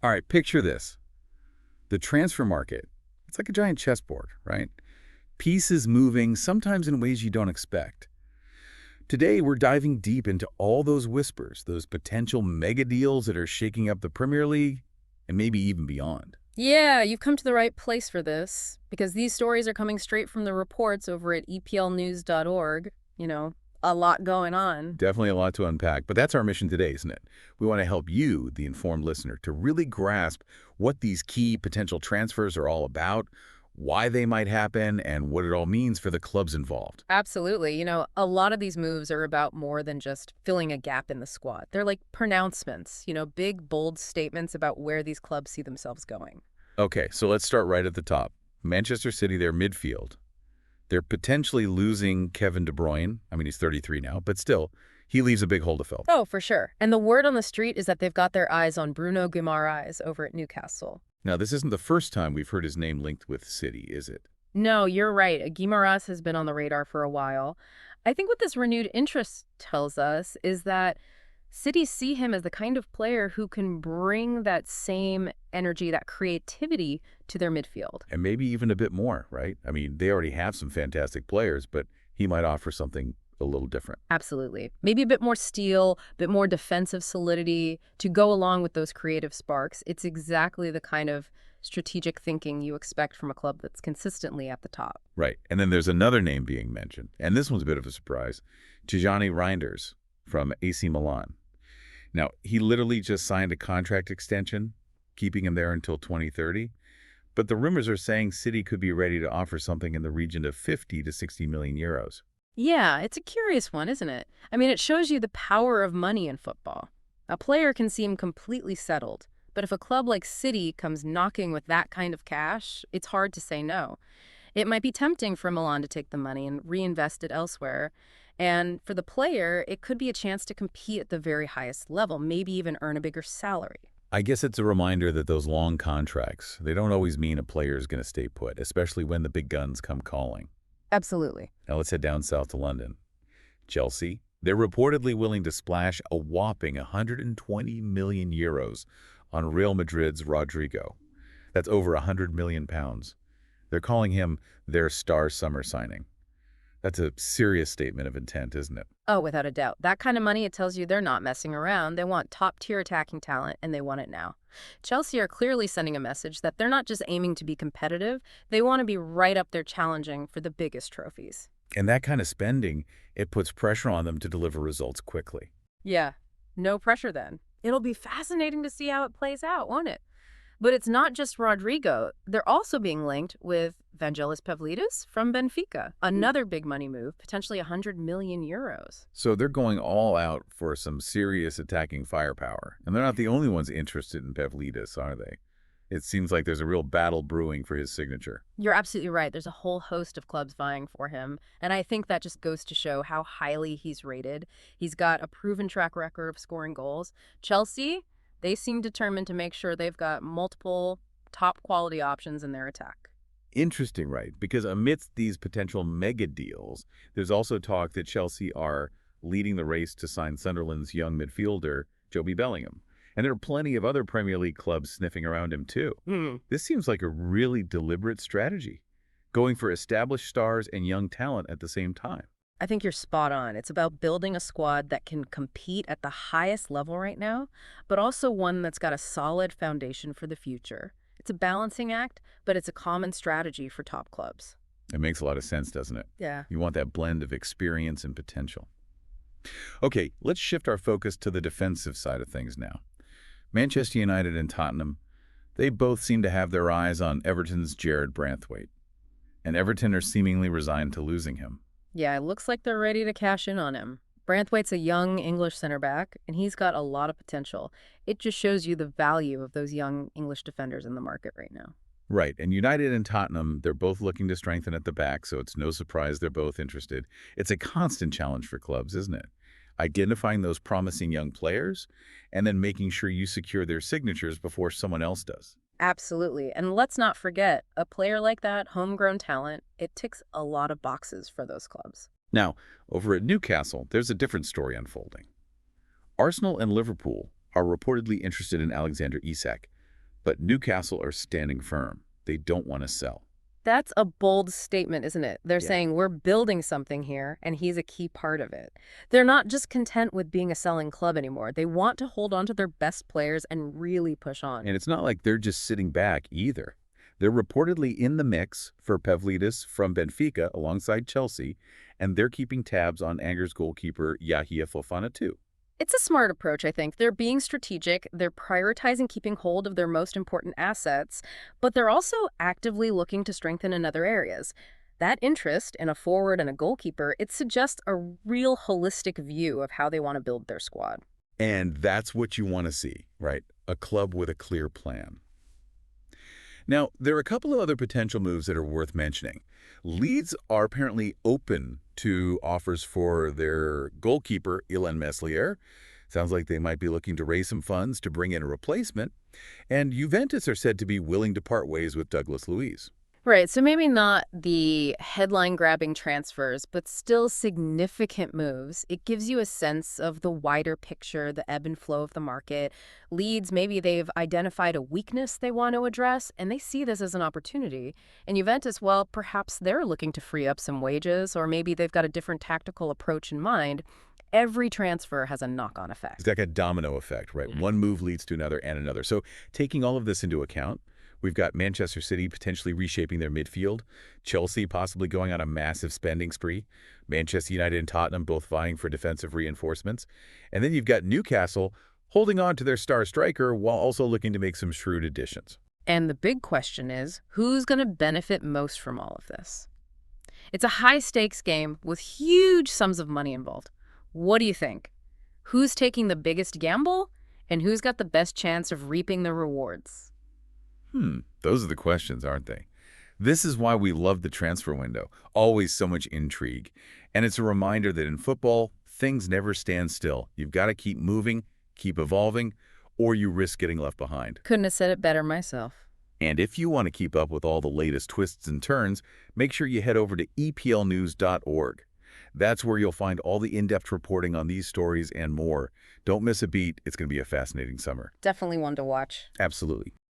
All right, picture this. The transfer market, it's like a giant chessboard, right? Pieces moving, sometimes in ways you don't expect. Today, we're diving deep into all those whispers, those potential mega deals that are shaking up the Premier League and maybe even beyond. Yeah, you've come to the right place for this, because these stories are coming straight from the reports over at eplnews.org. A lot going on. Definitely a lot to unpack, but that's our mission today, isn't it? We want to help you, the informed listener, to really grasp what these key potential transfers are all about, why they might happen, and what it all means for the clubs involved. Absolutely. A lot of these moves are about more than just filling a gap in the squad. They're like pronouncements, big, bold statements about where these clubs see themselves going. Okay, so let's start right at the top. Manchester City, their midfield. They're potentially losing Kevin De Bruyne. I mean, he's 33 now, but still, he leaves a big hole to fill. Oh, for sure. And the word on the street is that they've got their eyes on Bruno Guimaraes over at Newcastle. Now, this isn't the first time we've heard his name linked with City, is it? No, you're right. Guimaraes has been on the radar for a while. I think what this renewed interest tells us is that cities see him as the kind of player who can bring that same energy, that creativity to their midfield. And maybe even a bit more, right? I mean, they already have some fantastic players, but he might offer something a little different. Absolutely. Maybe a bit more steel, a bit more defensive solidity to go along with those creative sparks. It's exactly the kind of strategic thinking you expect from a club that's consistently at the top. Right. And then there's another name being mentioned, and this one's a bit of a surprise. Tijani Reinders from AC Milan. Now, he literally just signed a contract extension, keeping him there until 2030. But the rumors are saying City could be ready to offer something in the region of 50 to 60 million euros. Yeah, it's a curious one, isn't it? I mean, it shows you the power of money in football. A player can seem completely settled, but if a club like City comes knocking with that kind of cash, it's hard to say no. It might be tempting for Milan to take the money and reinvest it elsewhere. And for the player, it could be a chance to compete at the very highest level, maybe even earn a bigger salary. I guess it's a reminder that those long contracts, they don't always mean a player is going to stay put, especially when the big guns come calling. Absolutely. Now let's head down south to London. Chelsea, they're reportedly willing to splash a whopping 120 million euros on Real Madrid's Rodrygo. That's over 100 million pounds. They're calling him their star summer signing. That's a serious statement of intent, isn't it? Oh, without a doubt. That kind of money, it tells you they're not messing around. They want top-tier attacking talent, and they want it now. Chelsea are clearly sending a message that they're not just aiming to be competitive. They want to be right up there challenging for the biggest trophies. And that kind of spending, it puts pressure on them to deliver results quickly. Yeah, no pressure then. It'll be fascinating to see how it plays out, won't it? But it's not just Rodrigo. They're also being linked with Vangelis Pavlidis from Benfica, another big money move, potentially 100 million euros. So they're going all out for some serious attacking firepower. And they're not the only ones interested in Pavlidis, are they? It seems like there's a real battle brewing for his signature. You're absolutely right. There's a whole host of clubs vying for him. And I think that just goes to show how highly he's rated. He's got a proven track record of scoring goals. Chelsea, they seem determined to make sure they've got multiple top quality options in their attack. Interesting, right? Because amidst these potential mega deals, there's also talk that Chelsea are leading the race to sign Sunderland's young midfielder, Joby Bellingham. And there are plenty of other Premier League clubs sniffing around him, too. This seems like a really deliberate strategy, going for established stars and young talent at the same time. I think you're spot on. It's about building a squad that can compete at the highest level right now, but also one that's got a solid foundation for the future. It's a balancing act, but it's a common strategy for top clubs. It makes a lot of sense, doesn't it? Yeah. You want that blend of experience and potential. Okay, let's shift our focus to the defensive side of things now. Manchester United and Tottenham, they both seem to have their eyes on Everton's Jared Branthwaite. And Everton are seemingly resigned to losing him. Yeah, it looks like they're ready to cash in on him. Branthwaite's a young English center back, and he's got a lot of potential. It just shows you the value of those young English defenders in the market right now. Right, and United and Tottenham, they're both looking to strengthen at the back, so it's no surprise they're both interested. It's a constant challenge for clubs, isn't it? Identifying those promising young players and then making sure you secure their signatures before someone else does. Absolutely. And let's not forget, a player like that, homegrown talent, it ticks a lot of boxes for those clubs. Now, over at Newcastle, there's a different story unfolding. Arsenal and Liverpool are reportedly interested in Alexander Isak, But Newcastle are standing firm. They don't want to sell. That's a bold statement, isn't it? They're Yeah. saying we're building something here, and he's a key part of it. They're not just content with being a selling club anymore. They want to hold on to their best players and really push on. And it's not like they're just sitting back either. They're reportedly in the mix for Pavlidis from Benfica alongside Chelsea, and they're keeping tabs on Angers goalkeeper Yahia Fofana too. It's a smart approach, I think. They're being strategic, they're prioritizing keeping hold of their most important assets, but they're also actively looking to strengthen in other areas. That interest in a forward and a goalkeeper, it suggests a real holistic view of how they want to build their squad. And that's what you want to see, right? A club with a clear plan. Now, there are a couple of other potential moves that are worth mentioning. Leeds are apparently open to offers for their goalkeeper, Ilan Meslier. Sounds like they might be looking to raise some funds to bring in a replacement. And Juventus are said to be willing to part ways with Douglas Luiz. Right, so maybe not the headline-grabbing transfers, but still significant moves. It gives you a sense of the wider picture, the ebb and flow of the market. Leads, maybe they've identified a weakness they want to address, and they see this as an opportunity. And Juventus, well, perhaps they're looking to free up some wages, or maybe they've got a different tactical approach in mind. Every transfer has a knock-on effect. It's like a domino effect, right? One move leads to another and another. So taking all of this into account, we've got Manchester City potentially reshaping their midfield, Chelsea possibly going on a massive spending spree, Manchester United and Tottenham both vying for defensive reinforcements, and then you've got Newcastle holding on to their star striker while also looking to make some shrewd additions. And the big question is, who's going to benefit most from all of this? It's a high-stakes game with huge sums of money involved. What do you think? Who's taking the biggest gamble, and who's got the best chance of reaping the rewards? Those are the questions, aren't they? This is why we love the transfer window. Always so much intrigue. And it's a reminder that in football, things never stand still. You've got to keep moving, keep evolving, or you risk getting left behind. Couldn't have said it better myself. And if you want to keep up with all the latest twists and turns, make sure you head over to eplnews.org. That's where you'll find all the in-depth reporting on these stories and more. Don't miss a beat. It's going to be a fascinating summer. Definitely one to watch. Absolutely.